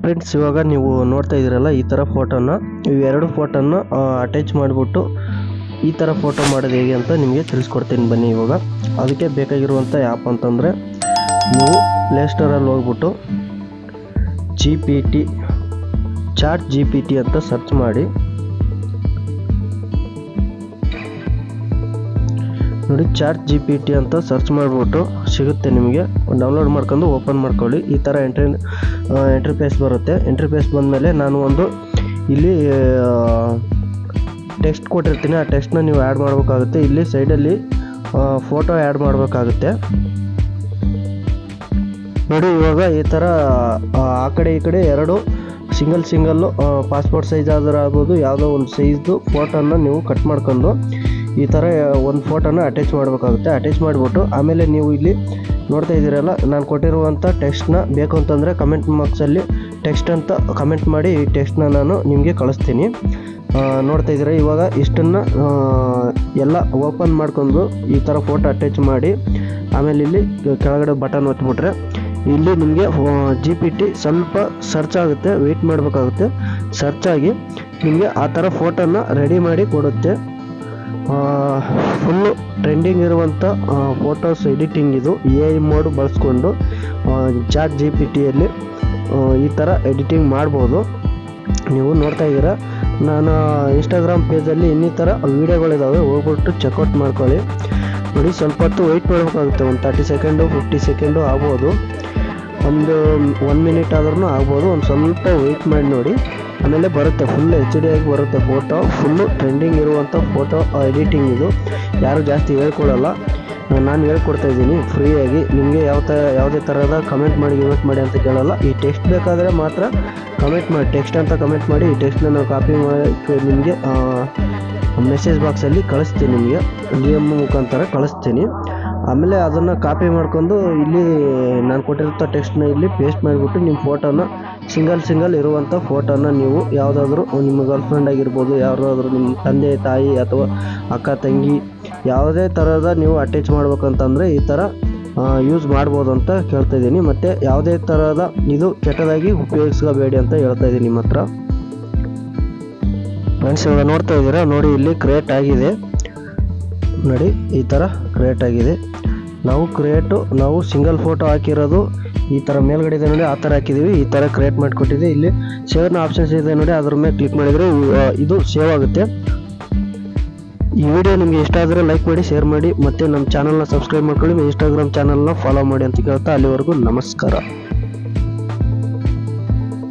Friends, ಇವಾಗ ನೀವು ನೋಡ್ತಾ ಇದ್ದೀರಲ್ಲ ಈ ಥರ ಫೋಟೋನ, ಇವೆರಡು ಫೋಟೋನ ಅಟ್ಯಾಚ್ ಮಾಡಿಬಿಟ್ಟು ಈ ಥರ ಫೋಟೋ ಮಾಡೋದು ಹೇಗೆ ಅಂತ ನಿಮಗೆ ತಿಳಿಸ್ಕೊಡ್ತೀನಿ ಬನ್ನಿ. ಇವಾಗ ಅದಕ್ಕೆ ಬೇಕಾಗಿರುವಂಥ ಆ್ಯಪ್ ಅಂತಂದರೆ ನೀವು ಪ್ಲೇಸ್ಟೋರಲ್ಲಿ ಹೋಗ್ಬಿಟ್ಟು ಚಾಟ್ ಜಿ ಪಿ ಟಿ ಅಂತ ಸರ್ಚ್ ಮಾಡಿ. ನೋಡಿ, ಚಾಟ್ ಜಿ ಪಿ ಟಿ ಅಂತ ಸರ್ಚ್ ಮಾಡಿಬಿಟ್ಟು ಸಿಗುತ್ತೆ ನಿಮಗೆ. ಡೌನ್ಲೋಡ್ ಮಾಡ್ಕೊಂಡು ಓಪನ್ ಮಾಡ್ಕೊಳ್ಳಿ. ಈ ಥರ ಎಂಟ್ರಿ ಬರುತ್ತೆ. ಎಂಟ್ರಿ ಪೇಜ್ ಬಂದಮೇಲೆ ನಾನು ಒಂದು ಇಲ್ಲಿ ಟೆಕ್ಸ್ಟ್ ಕೊಟ್ಟಿರ್ತೀನಿ. ಆ ಟೆಕ್ಸ್ಟ್ನ ನೀವು ಆ್ಯಡ್ ಮಾಡಬೇಕಾಗುತ್ತೆ. ಇಲ್ಲಿ ಸೈಡಲ್ಲಿ ಫೋಟೋ ಆ್ಯಡ್ ಮಾಡಬೇಕಾಗುತ್ತೆ. ನೋಡಿ, ಇವಾಗ ಈ ಥರ ಆ ಕಡೆ ಈ ಕಡೆ ಎರಡು ಸಿಂಗಲ್ಲು ಪಾಸ್ಪೋರ್ಟ್ ಸೈಜ್ ಆದರೂ ಆಗ್ಬೋದು, ಯಾವುದೋ ಒಂದು ಸೈಜ್ದು ಫೋಟೋನ ನೀವು ಕಟ್ ಮಾಡ್ಕೊಂಡು ಈ ಥರ ಒಂದು ಫೋಟೋನ ಅಟ್ಯಾಚ್ ಮಾಡಬೇಕಾಗುತ್ತೆ. ಅಟ್ಯಾಚ್ ಮಾಡಿಬಿಟ್ಟು ಆಮೇಲೆ ನೀವು ಇಲ್ಲಿ ನೋಡ್ತಾ ಇದ್ದೀರಲ್ಲ, ನಾನು ಕೊಟ್ಟಿರುವಂಥ ಟೆಕ್ಸ್ಟ್ನ ಬೇಕು ಅಂತಂದರೆ ಕಮೆಂಟ್ ಬಾಕ್ಸಲ್ಲಿ ಟೆಕ್ಸ್ಟ್ ಅಂತ ಕಮೆಂಟ್ ಮಾಡಿ ಈ ಟೆಕ್ಸ್ಟ್ನ ನಾನು ನಿಮಗೆ ಕಳಿಸ್ತೀನಿ. ನೋಡ್ತಾ ಇದ್ದೀರ, ಇವಾಗ ಇಷ್ಟನ್ನು ಎಲ್ಲ ಓಪನ್ ಮಾಡ್ಕೊಂಡು ಈ ಥರ ಫೋಟೋ ಅಟ್ಯಾಚ್ ಮಾಡಿ ಆಮೇಲೆ ಇಲ್ಲಿ ಕೆಳಗಡೆ ಬಟನ್ ಒತ್ತಿಬಿಟ್ರೆ ಇಲ್ಲಿ ನಿಮಗೆ ಜಿ ಪಿ ಟಿ ಸ್ವಲ್ಪ ಸರ್ಚ್ ಆಗುತ್ತೆ, ವೆಯ್ಟ್ ಮಾಡಬೇಕಾಗುತ್ತೆ. ಸರ್ಚ್ ಆಗಿ ನಿಮಗೆ ಆ ಥರ ಫೋಟೋನ ರೆಡಿ ಮಾಡಿ ಕೊಡುತ್ತೆ. ಫುಲ್ಲು ಟ್ರೆಂಡಿಂಗ್ ಇರುವಂಥ ಫೋಟೋಸ್ ಎಡಿಟಿಂಗ್ ಇದು. AI ಮೋಡ್ ಬಳಸ್ಕೊಂಡು ಚಾಟ್ ಜಿ ಪಿ ಟಿಯಲ್ಲಿ ಈ ಥರ ಎಡಿಟಿಂಗ್ ಮಾಡ್ಬೋದು. ನೀವು ನೋಡ್ತಾ ಇದ್ದೀರಾ, ನಾನು ಇನ್ಸ್ಟಾಗ್ರಾಮ್ ಪೇಜಲ್ಲಿ ಇನ್ನಿತರ ವೀಡಿಯೋಗಳಿದ್ದಾವೆ, ಹೋಗ್ಬಿಟ್ಟು ಚೆಕ್ಔಟ್ ಮಾಡ್ಕೊಳ್ಳಿ. ನೋಡಿ, ಸ್ವಲ್ಪ ಹೊತ್ತು ವೆಯ್ಟ್ ಮಾಡಬೇಕಾಗುತ್ತೆ. ಒಂದು 30 ಸೆಕೆಂಡು 50 ಸೆಕೆಂಡು ಆಗ್ಬೋದು, ಒಂದು 1 ಮಿನಿಟ್ ಆದ್ರೂ ಆಗ್ಬೋದು. ಒಂದು ಸ್ವಲ್ಪ ವೆಯ್ಟ್ ಮಾಡಿ ನೋಡಿ, ಆಮೇಲೆ ಬರುತ್ತೆ. ಫುಲ್ HD ಆಗಿ ಬರುತ್ತೆ ಫೋಟೋ. ಫುಲ್ಲು ಟ್ರೆಂಡಿಂಗ್ ಇರುವಂಥ ಫೋಟೋ ಎಡಿಟಿಂಗ್ ಇದು. ಯಾರು ಜಾಸ್ತಿ ಹೇಳ್ಕೊಡಲ್ಲ, ನಾನು ಹೇಳ್ಕೊಡ್ತಾ ಇದ್ದೀನಿ ಫ್ರೀಯಾಗಿ. ನಿಮಗೆ ಯಾವುದೇ ಥರದ ಕಮೆಂಟ್ ಮಾಡಿ ಅಂತ ಕೇಳಲ್ಲ. ಈ ಟೆಕ್ಸ್ಟ್ ಬೇಕಾದರೆ ಮಾತ್ರ ಕಮೆಂಟ್ ಮಾಡಿ, ಟೆಕ್ಸ್ಟ್ ಅಂತ ಕಮೆಂಟ್ ಮಾಡಿ. ಈ ಟೆಕ್ಸ್ಟ್ನ ನಾನು ಕಾಪಿ ಮಾಡಿ ನಿಮಗೆ ಮೆಸೇಜ್ ಬಾಕ್ಸಲ್ಲಿ ಕಳಿಸ್ತೀನಿ, ನಿಮಗೆ DM ಮುಖಾಂತರ ಕಳಿಸ್ತೀನಿ. ಆಮೇಲೆ ಅದನ್ನು ಕಾಪಿ ಮಾಡ್ಕೊಂಡು ಇಲ್ಲಿ ನಾನು ಕೊಟ್ಟಿರೋ ಟೆಕ್ಸ್ಟ್ನ ಇಲ್ಲಿ ಪೇಸ್ಟ್ ಮಾಡಿಬಿಟ್ಟು ನಿಮ್ಮ ಫೋಟೋನ ಸಿಂಗಲ್ ಇರುವಂಥ ಫೋಟೋನ ನೀವು ಯಾವುದಾದ್ರೂ ನಿಮ್ಮ ಗರ್ಲ್ಫ್ರೆಂಡ್ ಆಗಿರ್ಬೋದು, ಯಾವುದಾದ್ರೂ ನಿಮ್ಮ ತಂದೆ ತಾಯಿ ಅಥವಾ ಅಕ್ಕ ತಂಗಿ ಯಾವುದೇ ಥರದ ನೀವು ಅಟ್ಯಾಚ್ ಮಾಡ್ಬೇಕಂತಂದರೆ ಈ ಥರ ಯೂಸ್ ಮಾಡ್ಬೋದು ಅಂತ ಕೇಳ್ತಾ ಇದ್ದೀನಿ. ಮತ್ತು ಯಾವುದೇ ಥರದ ಇದು ಕೆಟ್ಟದಾಗಿ ಉಪಯೋಗಿಸ್ಕೋಬೇಡಿ ಅಂತ ಹೇಳ್ತಾ ಇದ್ದೀನಿ ನಿಮ್ಮ ಹತ್ರ. ಫ್ರೆಂಡ್ಸ್, ಇವಾಗ ನೋಡ್ತಾ ಇದ್ದೀರಾ, ನೋಡಿ ಇಲ್ಲಿ ಕ್ರಿಯೇಟ್ ಆಗಿದೆ. ನೋಡಿ, ಈ ಥರ ಕ್ರಿಯೇಟ್ ಆಗಿದೆ. ನಾವು ಸಿಂಗಲ್ ಫೋಟೋ ಹಾಕಿರೋದು ಈ ಥರ ಮೇಲ್ಗಡೆ ಇದೆ ನೋಡಿ, ಆ ಥರ ಹಾಕಿದ್ದೀವಿ. ಈ ಥರ ಕ್ರಿಯೇಟ್ ಮಾಡಿಕೊಟ್ಟಿದೆ. ಇಲ್ಲಿ ಸೇವ್ನ ಆಪ್ಷನ್ಸ್ ಇದೆ ನೋಡಿ, ಅದ್ರ ಮೇಲೆ ಕ್ಲಿಕ್ ಮಾಡಿದರೆ ಇದು ಸೇವ್ ಆಗುತ್ತೆ. ಈ ವಿಡಿಯೋ ನಿಮಗೆ ಇಷ್ಟ ಆದರೆ ಲೈಕ್ ಮಾಡಿ, ಶೇರ್ ಮಾಡಿ, ಮತ್ತು ನಮ್ಮ ಚಾನಲ್ನ ಸಬ್ಸ್ಕ್ರೈಬ್ ಮಾಡ್ಕೊಳ್ಳಿ. ಇನ್ಸ್ಟಾಗ್ರಾಮ್ ಚಾನಲ್ನ ಫಾಲೋ ಮಾಡಿ ಅಂತ ಕೇಳ್ತಾ ಅಲ್ಲಿವರೆಗೂ ನಮಸ್ಕಾರ.